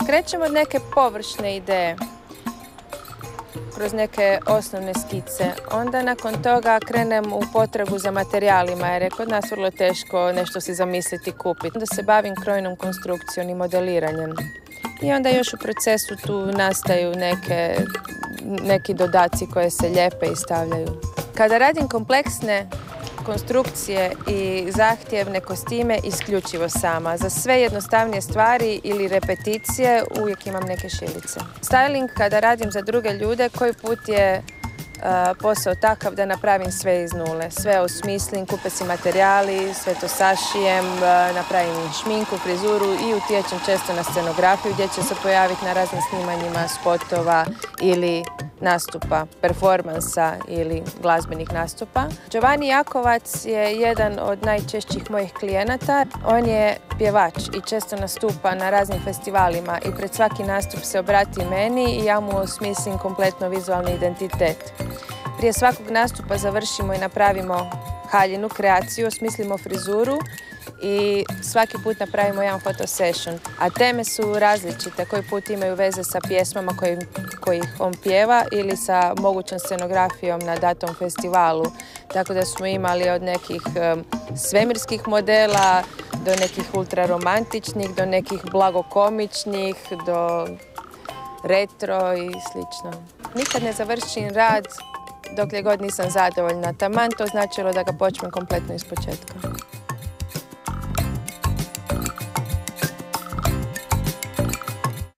Krećemo od neke površne ideje, kroz neke osnovne skice. Onda nakon toga krenem u potragu za materijalima, jer je kod nas vrlo teško nešto si zamisliti, kupiti. Onda se bavim krojnom konstrukcijom i modeliranjem. I onda još u procesu tu nastaju neki dodaci koje se lijepe i stavljaju. Kada radim kompleksne konstrukcije i zahtjevne kostime, isključivo sama. Za sve jednostavnije stvari ili repeticije uvijek imam neke šilice. Styling kada radim za druge ljude, koji put je posao takav da napravim sve iz nule. Sve osmislim, kupe si materijali, sve to sašijem, napravim šminku, frizuru i utječem često na scenografiju gdje će se pojaviti na raznim snimanjima spotova ili nastupa, performansa ili glazbenih nastupa. Giovanni Jakovac je jedan od najčešćih mojih klijenata. On je pjevač i često nastupa na raznim festivalima i pred svaki nastup se obrati meni i ja mu osmislim kompletno vizualni identitet. Prije svakog nastupa završimo i napravimo haljinu, kreaciju, osmislimo frizuru i svaki put napravimo jedan fotosession. A teme su različite, koji put imaju veze sa pjesmama kojih on pjeva ili sa mogućom scenografijom na datom festivalu. Tako da smo imali od nekih svemirskih modela do nekih ultraromantičnih, do nekih blagokomičnih, do retro i slično. Nikad ne završim rad dokle god nisam zadovoljna. Taman to značilo da ga počnem kompletno ispočetka.